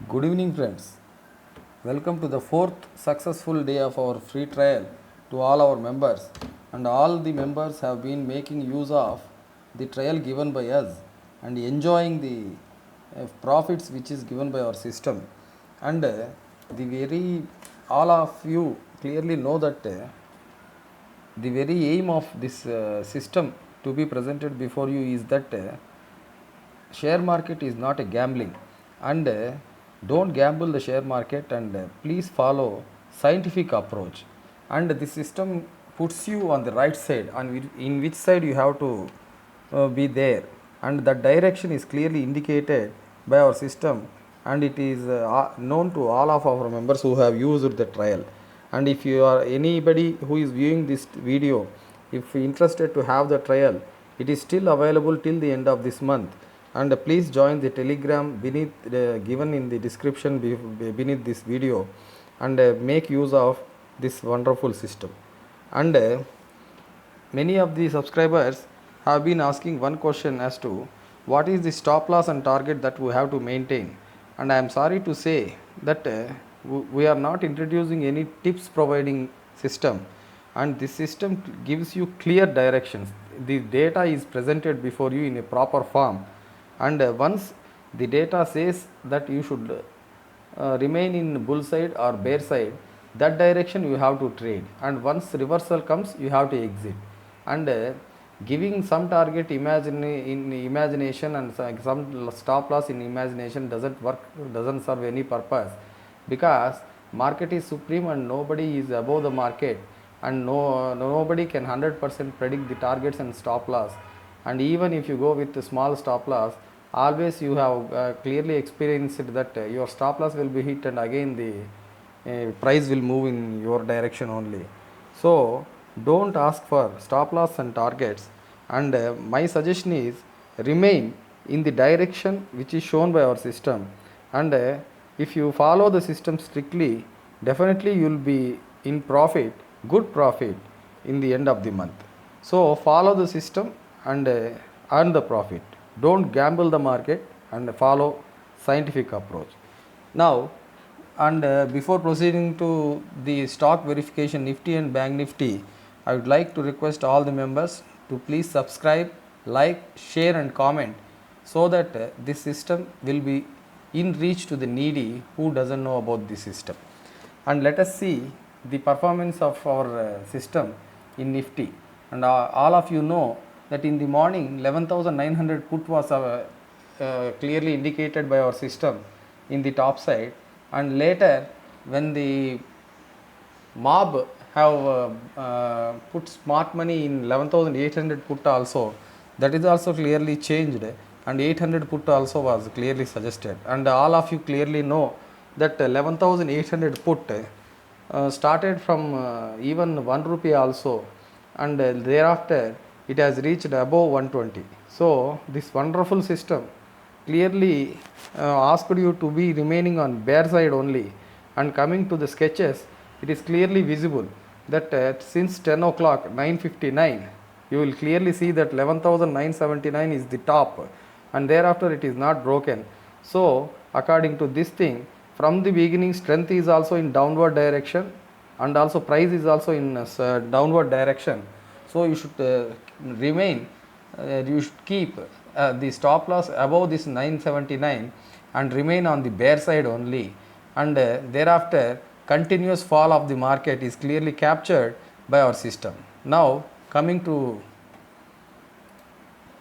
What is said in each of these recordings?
Good evening, friends. Welcome to the fourth successful day of our free trial to all our members. And all the members have been making use of the trial given by us and enjoying the profits which is given by our system. And the very all of you clearly know that the very aim of this system to be presented before you is that share market is not a gambling, and don't gamble the share market, and please follow scientific approach, and the system puts you on the right side on in which side you have to be there, and that direction is clearly indicated by our system, and it is known to all of our members who have used the trial. And if you are anybody who is viewing this video, if interested to have the trial, it is still available till the end of this month, and please join the telegram beneath given in the description beneath this video, and make use of this wonderful system. And many of the subscribers have been asking one question as to what is the stop loss and target that we have to maintain, and I am sorry to say that we are not introducing any tips providing system, and this system gives you clear directions. The data is presented before you in a proper form, and once the data says that you should remain in bull side or bear side, that direction you have to trade, and once reversal comes you have to exit. And giving some target in imagination and some stop loss in imagination doesn't work, doesn't serve any purpose, because market is supreme and nobody is above the market, and nobody can 100% predict the targets and stop loss. And even if you go with a small stop loss, always you have clearly experienced that your stop loss will be hit, and again the price will move in your direction only. So don't ask for stop loss and targets, and my suggestion is remain in the direction which is shown by our system, and if you follow the system strictly, definitely you will be in profit, good profit in the end of the month. So follow the system and earn the profit. Don't gamble the market, and follow scientific approach. Now, and before proceeding to the stock verification Nifty and Bank Nifty, I would like to request all the members to please subscribe, like, share and comment, so that this system will be in reach to the needy who doesn't know about this system. And let us see the performance of our system in Nifty. And all of you know that in the morning 11,900 put was clearly indicated by our system in the top side, and later when the mob have put smart money in 11,800 put also, that is also clearly changed, and 800 put also was clearly suggested, and all of you clearly know that 11,800 put started from even 1 rupee also, and thereafter it has reached above 120. So this wonderful system clearly asked you to be remaining on bear side only, and coming to the sketches, it is clearly visible that since 10 o'clock 9:59 you will clearly see that 11,979 is the top, and thereafter it is not broken. So according to this thing, from the beginning strength is also in downward direction, and also price is also in downward direction. So you should remain, you should keep the stop loss above this 979 and remain on the bear side only, and thereafter continuous fall of the market is clearly captured by our system. Now coming to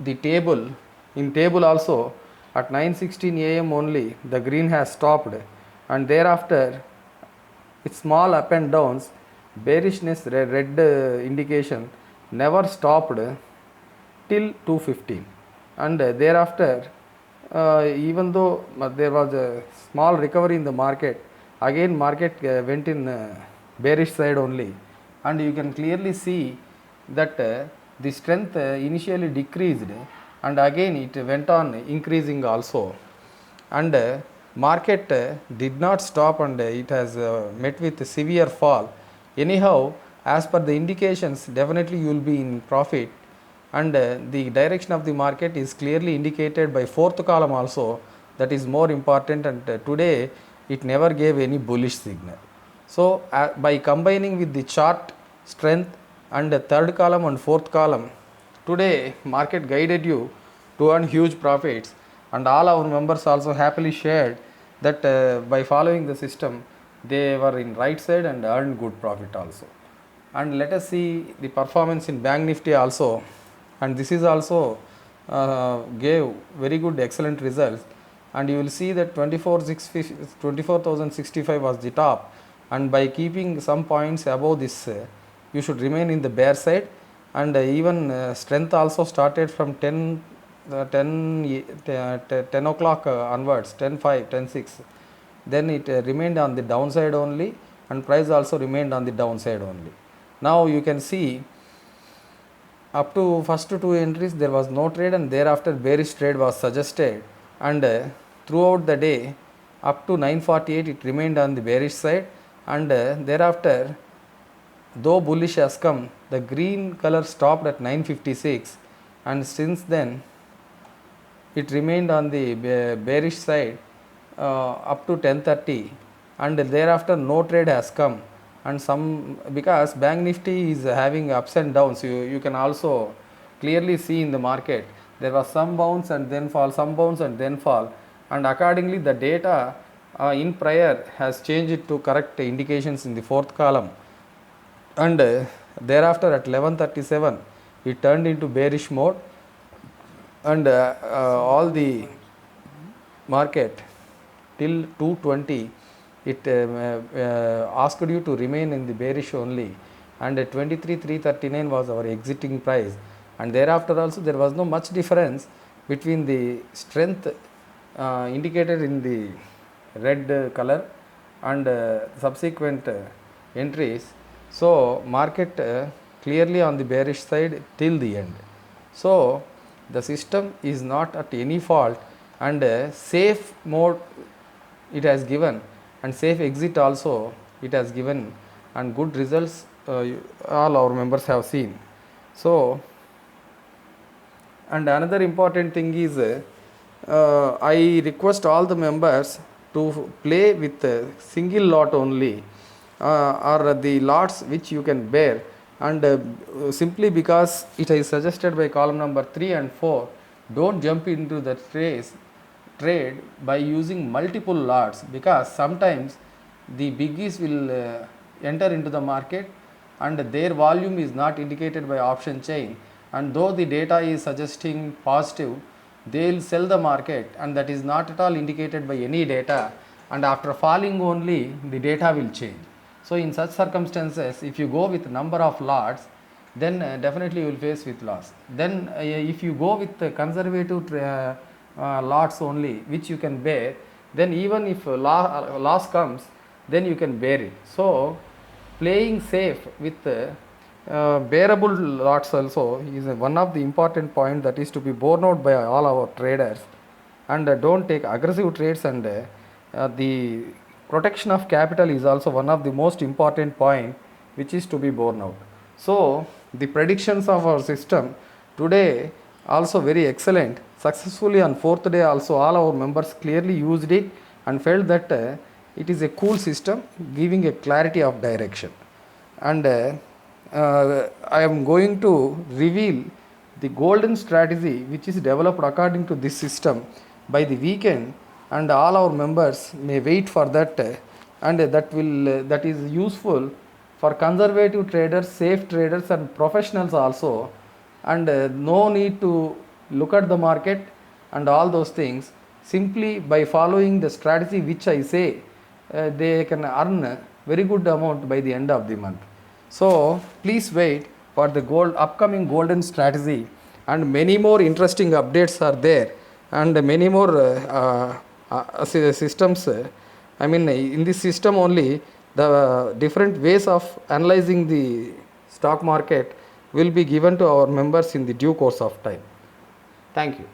the table, in table also at 9:16 am only the green has stopped, and thereafter with small up and downs, bearishness red indication never stopped till 2:15, and thereafter even though there was a small recovery in the market, again market went in bearish side only, and you can clearly see that the strength initially decreased, and again it went on increasing also, and market did not stop, and it has met with a severe fall. Anyhow, as per the indications, definitely you will be in profit, and the direction of the market is clearly indicated by fourth column also, that is more important, and today it never gave any bullish signal. So by combining with the chart strength and the third column and fourth column, today market guided you to earn huge profits, and all our members also happily shared that by following the system they were in right side and earned good profit also. And let us see the performance in Bank Nifty also, and this is also gave very good excellent results, and you will see that 24,065 was the top, and by keeping some points above this you should remain in the bear side, and even strength also started from 10 o'clock onwards, 10:05, 10:06, then it remained on the downside only, and price also remained on the downside only. Now you can see up to first two entries there was no trade, and thereafter bearish trade was suggested, and throughout the day up to 9:48 it remained on the bearish side, and thereafter though bullish has come, the green color stopped at 9:56, and since then it remained on the bearish side up to 10:30, and thereafter no trade has come, and some, because Bank Nifty is having ups and downs, you can also clearly see in the market there was some bounce and then fall, some bounce and then fall, and accordingly the data in prior has changed to correct indications in the fourth column, and thereafter at 11:37 it turned into bearish mode, and all the market till 2:20 it asked you to remain in the bearish only, and 23,339 was our exiting price, and thereafter also there was no much difference between the strength indicated in the red color and subsequent entries. So market clearly on the bearish side till the end. So the system is not at any fault, and safe mode it has given, and safe exit also it has given, and good results all our members have seen. So, and another important thing is I request all the members to play with a single lot only, or the lots which you can bear, and simply because it is suggested by column number 3 and 4, don't jump into the trade by using multiple lots, because sometimes the biggies will enter into the market and their volume is not indicated by option chain, and though the data is suggesting positive, they will sell the market, and that is not at all indicated by any data, and after falling only the data will change. So in such circumstances, if you go with number of lots, then definitely you will face with loss. Then if you go with conservative lots only which you can bear, then even if loss comes, then you can bear it. So playing safe with bearable lots also is one of the important point that is to be borne out by all our traders, and don't take aggressive trades, and the protection of capital is also one of the most important point which is to be borne out. So the predictions of our system today also very excellent. Successfully on fourth day also all our members clearly used it and felt that it is a cool system giving a clarity of direction. And I am going to reveal the golden strategy which is developed according to this system by the weekend, and all our members may wait for that, and that is useful for conservative traders, safe traders and professionals also, and no need to look at the market and all those things. Simply by following the strategy which I say, they can earn very good amount by the end of the month. So please wait for the upcoming golden strategy, and many more interesting updates are there, and many more systems. I mean, in this system only the different ways of analyzing the stock market will be given to our members in the due course of time. Thank you.